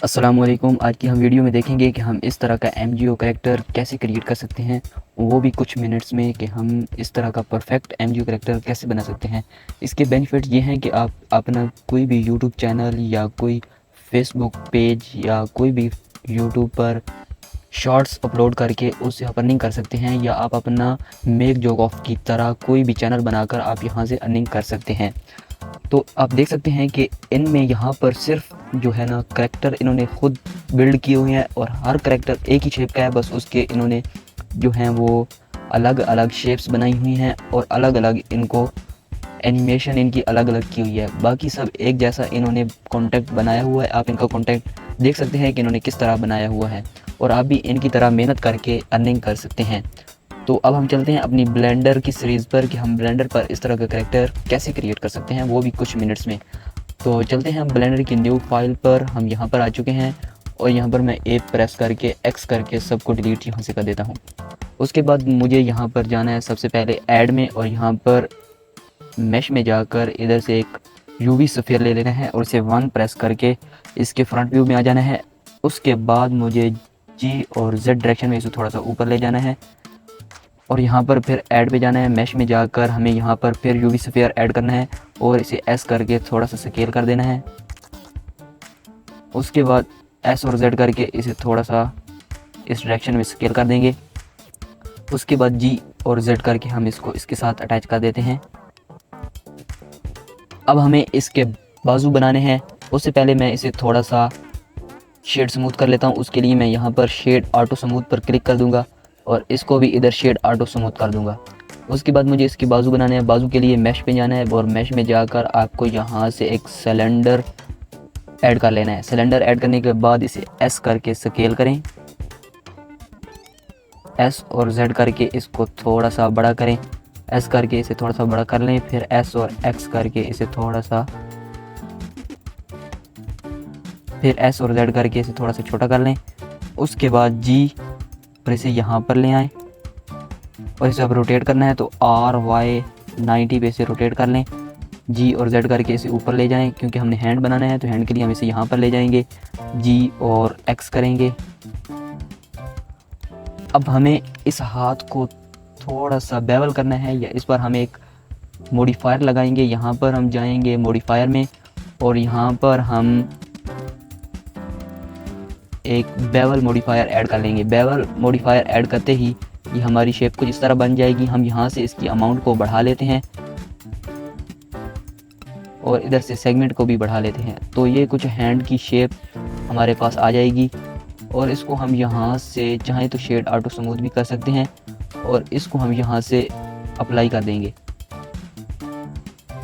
अस्सलाम वालेकुम। आज की हम वीडियो में देखेंगे कि हम इस तरह का एमजीओ कैरेक्टर कैसे क्रिएट कर सकते हैं, वो भी कुछ मिनट्स में, कि हम इस तरह का परफेक्ट एमजीओ कैरेक्टर कैसे बना सकते हैं। इसके बेनिफिट ये हैं कि आप अपना कोई भी यूट्यूब चैनल या कोई फेसबुक पेज या कोई भी यूट्यूब पर शॉर्ट्स अपलोड करके उससे आप अर्निंग कर सकते हैं, या आप अपना मेक जोक ऑफ की तरह कोई भी चैनल बनाकर आप यहाँ से अर्निंग कर सकते हैं। तो आप देख सकते हैं कि इनमें यहाँ पर सिर्फ जो है ना करैक्टर इन्होंने खुद बिल्ड किए हुए हैं, और हर करैक्टर एक ही शेप का है, बस उसके इन्होंने जो हैं वो अलग अलग शेप्स बनाई हुई हैं और अलग अलग इनको एनिमेशन इनकी अलग अलग की हुई है। बाकी सब एक जैसा इन्होंने कॉन्टेक्ट बनाया हुआ है। आप इनका कॉन्टेक्ट देख सकते हैं कि इन्होंने किस तरह बनाया हुआ है, और आप भी इनकी तरह मेहनत करके अर्निंग कर सकते हैं। तो अब हम चलते हैं अपनी ब्लेंडर की सीरीज़ पर कि हम ब्लेंडर पर इस तरह का करैक्टर कैसे क्रिएट कर सकते हैं, वो भी कुछ मिनट्स में। तो चलते हैं हम ब्लेंडर की न्यू फाइल पर। हम यहाँ पर आ चुके हैं, और यहाँ पर मैं ए प्रेस करके एक्स करके सबको डिलीट यहाँ से कर देता हूँ। उसके बाद मुझे यहाँ पर जाना है सबसे पहले ऐड में, और यहाँ पर मैश में जाकर इधर से एक यूवी स्फीयर ले लेना है और इसे 1 प्रेस करके इसके फ्रंट व्यू में आ जाना है। उसके बाद मुझे जी और जेड डायरेक्शन में इसे थोड़ा सा ऊपर ले जाना है, और यहाँ पर फिर ऐड पे जाना है। मैश में जाकर हमें यहाँ पर फिर यूवी स्फीयर ऐड करना है और इसे एस करके थोड़ा सा स्केल कर देना है। उसके बाद एस और जेड करके इसे थोड़ा सा इस डायरेक्शन में स्केल कर देंगे। उसके बाद जी और जेड करके हम इसको इसके साथ अटैच कर देते हैं। अब हमें इसके बाजू बनाने हैं। उससे पहले मैं इसे थोड़ा सा शेड स्मूथ कर लेता हूँ। उसके लिए मैं यहाँ पर शेड ऑटो स्मूथ पर क्लिक कर दूँगा और इसको भी इधर शेड ऑटो स्मूथ कर दूँगा। उसके बाद मुझे इसकी बाजू बनाने हैं। बाजू के लिए मैश पे जाना है, और मैश में जाकर आपको यहाँ से एक सिलेंडर ऐड कर लेना है। सिलेंडर ऐड करने के बाद इसे एस करके स्केल करें, एस और जेड करके इसको थोड़ा सा बड़ा करें, एस करके इसे थोड़ा सा बड़ा कर लें, फिर एस और एक्स करके इसे थोड़ा सा, फिर एस और जेड करके इसे थोड़ा सा छोटा कर लें। उसके बाद जी और इसे यहाँ पर ले आएँ, और इसे अब रोटेट करना है तो आर वाई 90 पे इसे रोटेट कर लें। जी और जेड करके इसे ऊपर ले जाएं, क्योंकि हमने हैंड बनाना है तो हैंड के लिए हम इसे यहाँ पर ले जाएंगे। जी और एक्स करेंगे। अब हमें इस हाथ को थोड़ा सा बेवल करना है, या इस पर हम एक मॉडिफायर लगाएंगे। यहाँ पर हम जाएंगे मॉडिफायर में, और यहाँ पर हम एक बेवल मॉडिफायर ऐड कर लेंगे। बेवल मॉडिफायर ऐड करते ही ये हमारी शेप कुछ इस तरह बन जाएगी। हम यहाँ से इसकी अमाउंट को बढ़ा लेते हैं, और इधर से सेगमेंट को भी बढ़ा लेते हैं, तो ये कुछ हैंड की शेप हमारे पास आ जाएगी। और इसको हम यहाँ से चाहें तो शेड ऑटो स्मूथ भी कर सकते हैं, और इसको हम यहाँ से अप्लाई कर देंगे।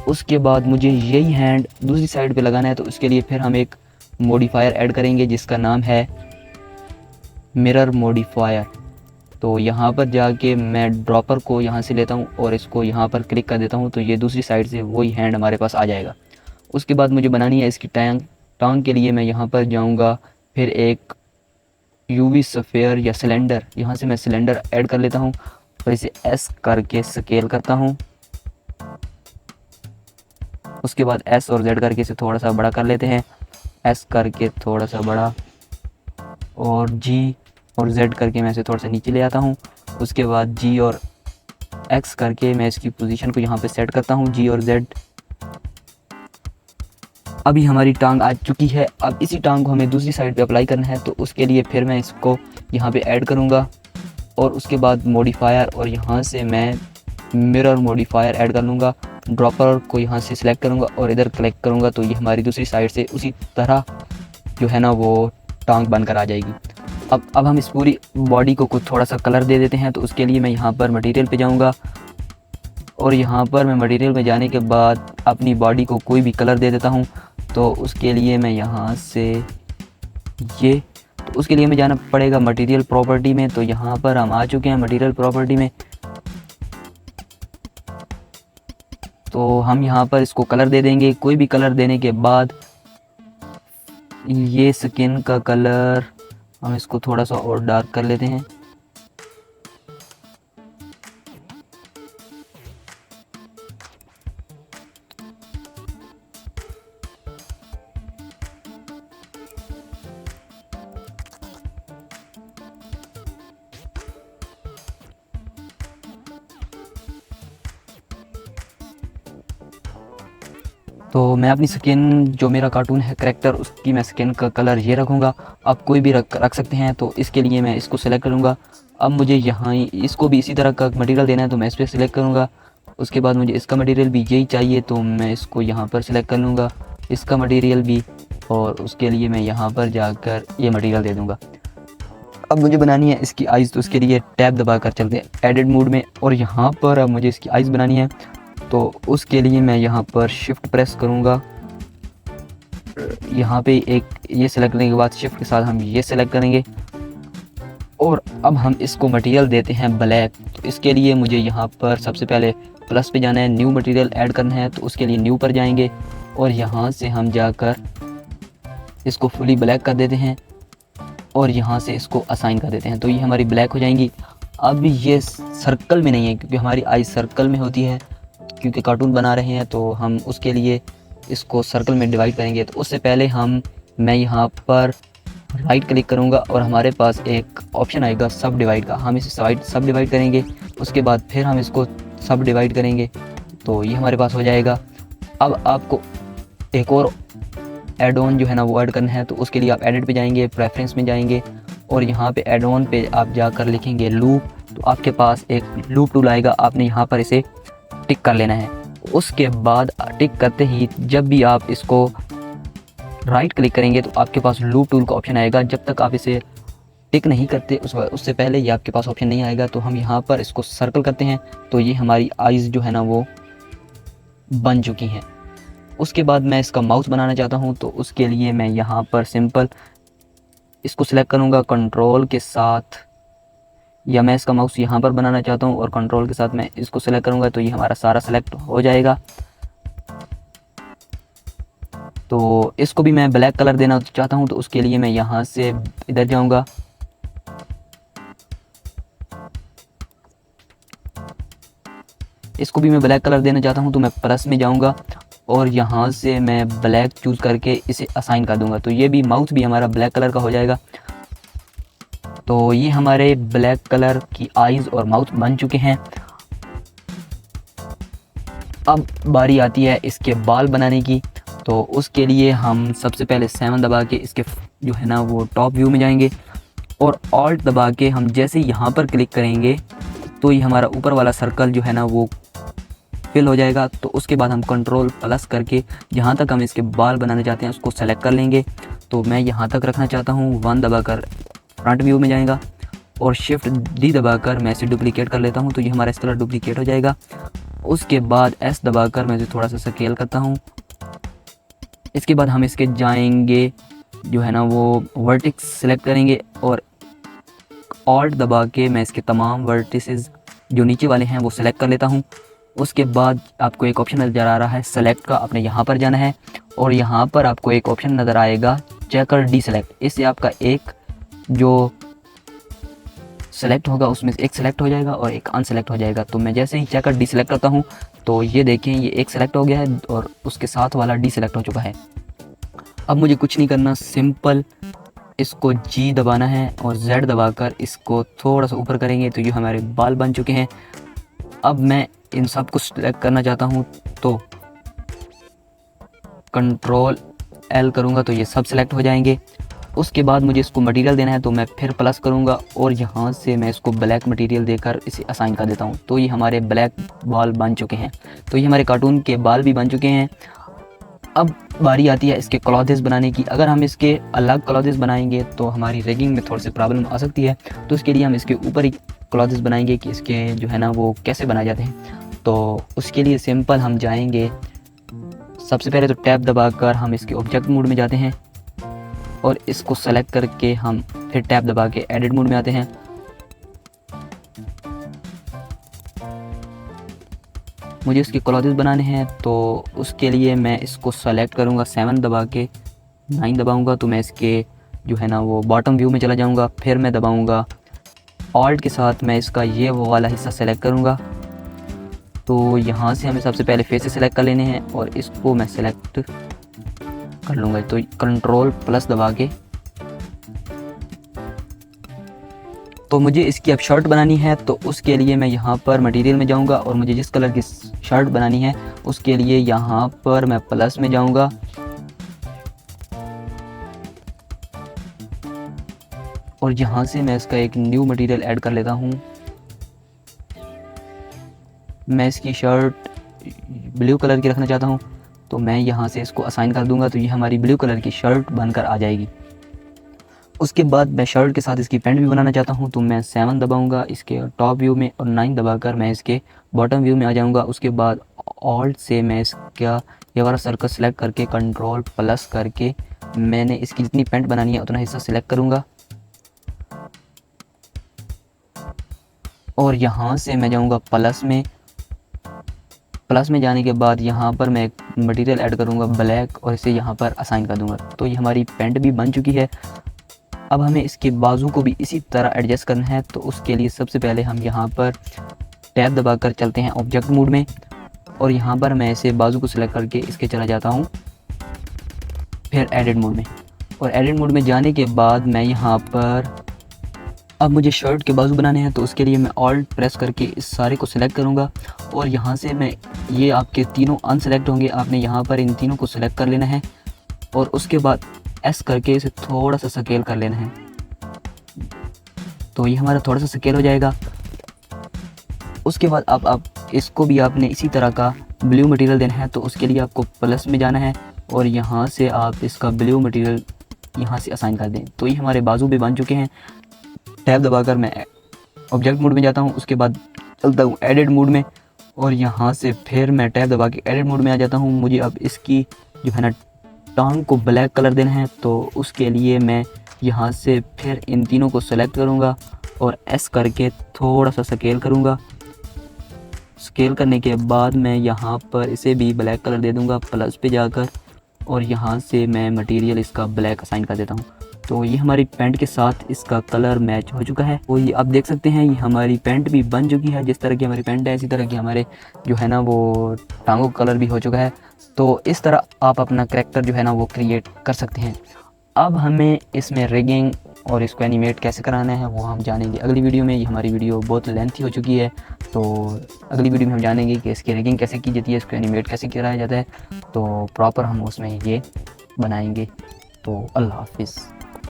उसके बाद मुझे यही हैंड दूसरी साइड पे लगाना है, तो उसके लिए फिर हम एक मॉडिफायर ऐड करेंगे जिसका नाम है मिरर मॉडिफायर। तो यहाँ पर जाके मैं ड्रॉपर को यहाँ से लेता हूँ और इसको यहाँ पर क्लिक कर देता हूँ, तो ये दूसरी साइड से वही हैंड हमारे पास आ जाएगा। उसके बाद मुझे बनानी है इसकी टांग के लिए मैं यहाँ पर जाऊँगा, फिर एक यूवी स्फीयर या सिलेंडर, यहाँ से मैं सिलेंडर ऐड कर लेता हूँ और इसे एस करके स्केल करता हूँ। उसके बाद एस और जेड करके इसे थोड़ा सा बड़ा कर लेते हैं, एस करके थोड़ा सा बड़ा, और जी और जेड करके मैं इसे थोड़ा सा नीचे ले आता हूँ। उसके बाद जी और एक्स करके मैं इसकी पोजीशन को यहाँ पे सेट करता हूँ, जी और जेड। अभी हमारी टांग आ चुकी है। अब इसी टांग को हमें दूसरी साइड पे अप्लाई करना है, तो उसके लिए फिर मैं इसको यहाँ पे ऐड करूँगा, और उसके बाद मॉडिफायर, और यहाँ से मैं मिरर मॉडिफायर ऐड कर लूँगा। ड्रॉपर को यहाँ से सिलेक्ट करूँगा और इधर क्लिक करूँगा, तो ये हमारी दूसरी साइड से उसी तरह जो है ना वो टांग बनकर आ जाएगी। अब हम इस पूरी बॉडी को कुछ थोड़ा सा कलर दे देते हैं। तो उसके लिए मैं यहाँ पर मटेरियल पे जाऊँगा, और यहाँ पर मैं मटेरियल में जाने के बाद अपनी बॉडी को कोई भी कलर दे देता हूँ। तो उसके लिए मैं यहाँ से ये, तो उसके लिए हमें जाना पड़ेगा मटेरियल प्रॉपर्टी में। तो यहाँ पर हम आ चुके हैं मटेरियल प्रॉपर्टी में। तो हम यहाँ पर इसको कलर दे देंगे। कोई भी कलर देने के बाद ये स्किन का कलर हम इसको थोड़ा सा और डार्क कर लेते हैं। तो मैं अपनी स्किन, जो मेरा कार्टून है करैक्टर, उसकी मैं स्किन का कलर ये रखूँगा। आप कोई भी रख सकते हैं। तो इसके लिए मैं इसको सेलेक्ट करूँगा। अब मुझे यहाँ इसको भी इसी तरह का मटेरियल देना है, तो मैं इस पर सिलेक्ट करूँगा। उसके बाद मुझे इसका मटेरियल भी यही चाहिए, तो मैं इसको यहाँ पर सिलेक्ट कर लूँगा, इसका मटेरियल भी, और उसके लिए मैं यहाँ पर जाकर ये मटेरियल दे दूँगा। अब मुझे बनानी है इसकी आइज़, तो उसके लिए टैब दबा कर चलते हैं एडिट मोड में, और यहाँ पर अब मुझे इसकी आइज़ बनानी है। तो उसके लिए मैं यहाँ पर शिफ्ट प्रेस करूँगा। यहाँ पे एक ये सेलेक्ट करने के बाद शिफ्ट के साथ हम ये सेलेक्ट करेंगे, और अब हम इसको मटेरियल देते हैं ब्लैक। तो इसके लिए मुझे यहाँ पर सबसे पहले प्लस पे जाना है, न्यू मटेरियल ऐड करना है। तो उसके लिए न्यू पर जाएंगे, और यहाँ से हम जाकर इसको फुली ब्लैक कर देते हैं, और यहाँ से इसको असाइन कर देते हैं। तो ये हमारी ब्लैक हो जाएंगी। अब ये सर्कल में नहीं है, क्योंकि हमारी आई सर्कल में होती है, क्योंकि कार्टून बना रहे हैं, तो हम उसके लिए इसको सर्कल में डिवाइड करेंगे। तो उससे पहले मैं यहाँ पर राइट क्लिक करूँगा, और हमारे पास एक ऑप्शन आएगा सब डिवाइड का। हम इसे सब डिवाइड करेंगे, उसके बाद फिर हम इसको सब डिवाइड करेंगे, तो ये हमारे पास हो जाएगा। अब आपको एक और एड ऑन जो है ना वो ऐड करना है। तो उसके लिए आप एडिट पे जाएंगे, प्रेफरेंस में जाएंगे, और यहाँ पे एड ऑन पे आप जाकर लिखेंगे लूप। तो आपके पास एक लूप टूल आएगा, आपने यहाँ पर इसे टिक कर लेना है। उसके बाद टिक करते ही जब भी आप इसको राइट क्लिक करेंगे, तो आपके पास लूप टूल का ऑप्शन आएगा। जब तक आप इसे टिक नहीं करते उससे पहले ये आपके पास ऑप्शन नहीं आएगा। तो हम यहाँ पर इसको सर्कल करते हैं, तो ये हमारी आइज़ जो है ना वो बन चुकी हैं। उसके बाद मैं इसका माउस बनाना चाहता हूँ, तो उसके लिए मैं यहाँ पर सिंपल इसको सिलेक्ट करूँगा कंट्रोल के साथ, या मैं इसका माउस यहाँ पर बनाना चाहता हूँ और कंट्रोल के साथ मैं इसको सिलेक्ट करूँगा, तो ये हमारा सारा सिलेक्ट हो जाएगा। तो इसको भी मैं ब्लैक कलर देना चाहता हूँ, तो उसके लिए मैं यहाँ से इधर जाऊँगा, इसको भी मैं ब्लैक कलर देना चाहता हूँ, तो मैं प्लस में जाऊँगा, और यहाँ से मैं ब्लैक चूज़ करके इसे असाइन कर दूँगा। तो ये भी माउथ भी हमारा ब्लैक कलर का हो जाएगा। तो ये हमारे ब्लैक कलर की आइज़ और माउथ बन चुके हैं। अब बारी आती है इसके बाल बनाने की। तो उसके लिए हम सबसे पहले 7 दबा के इसके जो है ना वो टॉप व्यू में जाएंगे, और ऑल्ट दबा के हम जैसे यहाँ पर क्लिक करेंगे, तो ये हमारा ऊपर वाला सर्कल जो है ना वो फिल हो जाएगा। तो उसके बाद हम कंट्रोल प्लस करके जहाँ तक हम इसके बाल बनाने चाहते हैं उसको सेलेक्ट कर लेंगे। तो मैं यहाँ तक रखना चाहता हूँ। 1 दबाकर फ्रंट व्यू में जाएगा, और शिफ्ट डी दबाकर मैं इसे डुप्लीकेट कर लेता हूँ, तो ये हमारा इस तरह डुप्लीकेट हो जाएगा। उसके बाद एस दबाकर मैं इसे थोड़ा सा स्केल करता हूँ। इसके बाद हम इसके जाएंगे जो है ना वो वर्टिक्स सेलेक्ट करेंगे, और ऑल्ट दबा के मैं इसके तमाम वर्टिसेस जो नीचे वाले हैं वो सिलेक्ट कर लेता हूँ। उसके बाद आपको एक ऑप्शन नज़र आ रहा है सेलेक्ट का, आपने यहाँ पर जाना है, और यहाँ पर आपको एक ऑप्शन नज़र आएगा चेकर डी सेलेक्ट। इससे आपका एक जो सेलेक्ट होगा उसमें से एक सेलेक्ट हो जाएगा और एक अनसेलेक्ट हो जाएगा। तो मैं जैसे ही चेकर डी सेलेक्ट करता हूँ, तो ये देखें ये एक सेलेक्ट हो गया है और उसके साथ वाला डी सेलेक्ट हो चुका है। अब मुझे कुछ नहीं करना, सिंपल इसको जी दबाना है और जेड दबाकर इसको थोड़ा सा ऊपर करेंगे, तो ये हमारे बाल बन चुके हैं। अब मैं इन सब को सेलेक्ट करना चाहता हूँ, तो कंट्रोल एल करूँगा तो ये सब सेलेक्ट हो जाएंगे। उसके बाद मुझे इसको मटेरियल देना है, तो मैं फिर प्लस करूँगा और यहाँ से मैं इसको ब्लैक मटेरियल देकर इसे असाइन कर देता हूँ। तो ये हमारे ब्लैक बाल बन चुके हैं। तो ये हमारे कार्टून के बाल भी बन चुके हैं। अब बारी आती है इसके क्लॉथेस बनाने की। अगर हम इसके अलग क्लॉथेस बनाएंगे तो हमारी रिगिंग में थोड़ी सी प्रॉब्लम आ सकती है, तो इसके लिए हम इसके ऊपर ही क्लॉथेस बनाएंगे कि इसके जो है ना वो कैसे बनाए जाते हैं। तो उसके लिए सिंपल हम जाएंगे, सबसे पहले तो टैब दबाकर हम इसके ऑब्जेक्ट मोड में जाते हैं और इसको सेलेक्ट करके हम फिर टैब दबा के एडिट मोड में आते हैं। मुझे इसके क्लॉथेस बनाने हैं, तो उसके लिए मैं इसको सेलेक्ट करूंगा, 7 दबा के 9 दबाऊंगा, तो मैं इसके जो है ना वो बॉटम व्यू में चला जाऊंगा। फिर मैं दबाऊंगा ऑल्ट के साथ, मैं इसका ये वो वाला हिस्सा सेलेक्ट करूंगा। तो यहाँ से हमें सबसे पहले फेस सेलेक्ट कर लेने हैं और इसको मैं सेलेक्ट कर लूँगा। तो कंट्रोल प्लस दबा के, तो मुझे इसकी अब शर्ट बनानी है, तो उसके लिए मैं यहाँ पर मटेरियल में जाऊँगा और मुझे जिस कलर की शर्ट बनानी है उसके लिए यहाँ पर मैं प्लस में जाऊँगा और यहाँ से मैं इसका एक न्यू मटेरियल ऐड कर लेता हूँ। मैं इसकी शर्ट ब्लू कलर की रखना चाहता हूँ, तो मैं यहाँ से इसको असाइन कर दूंगा, तो ये हमारी ब्लू कलर की शर्ट बनकर आ जाएगी। उसके बाद मैं शर्ट के साथ इसकी पैंट भी बनाना चाहता हूँ, तो मैं 7 दबाऊंगा इसके टॉप व्यू में और 9 दबाकर मैं इसके बॉटम व्यू में आ जाऊँगा। उसके बाद ऑल्ट से मैं इसका ये वाला सर्कल सेलेक्ट करके कंट्रोल प्लस करके मैंने इसकी जितनी पैंट बनानी है उतना हिस्सा सेलेक्ट करूँगा और यहाँ से मैं जाऊँगा प्लस में। प्लस में जाने के बाद यहाँ पर मैं एक मटेरियल ऐड करूँगा ब्लैक और इसे यहाँ पर असाइन कर दूँगा। तो ये हमारी पैंट भी बन चुकी है। अब हमें इसके बाजू को भी इसी तरह एडजस्ट करना है, तो उसके लिए सबसे पहले हम यहाँ पर टैब दबाकर चलते हैं ऑब्जेक्ट मोड में और यहाँ पर मैं इसे बाजू को सिलेक्ट करके इसके चला जाता हूँ फिर एडिट मोड में। और एडिट मोड में जाने के बाद मैं यहाँ पर अब मुझे शर्ट के बाजू बनाने हैं, तो उसके लिए मैं ऑल्ट प्रेस करके इस सारे को सिलेक्ट करूँगा और यहाँ से मैं ये आपके तीनों अनसेलेक्ट होंगे, आपने यहाँ पर इन तीनों को सिलेक्ट कर लेना है और उसके बाद एस करके इसे थोड़ा सा स्केल कर लेना है, तो ये हमारा थोड़ा सा स्केल हो जाएगा। उसके बाद अब आप इसको भी आपने इसी तरह का ब्लू मटेरियल देना है, तो उसके लिए आपको प्लस में जाना है और यहाँ से आप इसका ब्लू मटेरियल यहाँ से असाइन कर दें। तो ये हमारे बाजू भी बन चुके हैं। टैब दबाकर मैं ऑब्जेक्ट मोड में जाता हूँ, उसके बाद चलता हूँ एडिट मोड में और यहाँ से फिर मैं टैब दबा के एडिट मोड में आ जाता हूँ। मुझे अब इसकी जो है ना टांग को ब्लैक कलर देना है, तो उसके लिए मैं यहाँ से फिर इन तीनों को सेलेक्ट करूँगा और एस करके थोड़ा सा स्केल करूँगा। स्केल करने के बाद मैं यहाँ पर इसे भी ब्लैक कलर दे दूँगा प्लस पे जाकर और यहाँ से मैं मटेरियल इसका ब्लैक असाइन कर देता हूँ। तो ये हमारी पैंट के साथ इसका कलर मैच हो चुका है। तो ये आप देख सकते हैं, ये हमारी पैंट भी बन चुकी है। जिस तरह की हमारी पैंट है इसी तरह की हमारे जो है ना वो टांगों का कलर भी हो चुका है। तो इस तरह आप अपना कैरेक्टर जो है ना वो क्रिएट कर सकते हैं। अब हमें इसमें रिगिंग और इसको एनिमेट कैसे कराना है वो हम जानेंगे अगली वीडियो में। ये हमारी वीडियो बहुत लेंथी हो चुकी है, तो अगली वीडियो में हम जानेंगे कि इसकी रिगिंग कैसे की जाती है, इसको एनिमेट कैसे कराया जाता है, तो प्रॉपर हम उसमें ये बनाएंगे। तो अल्लाह हाफिज़।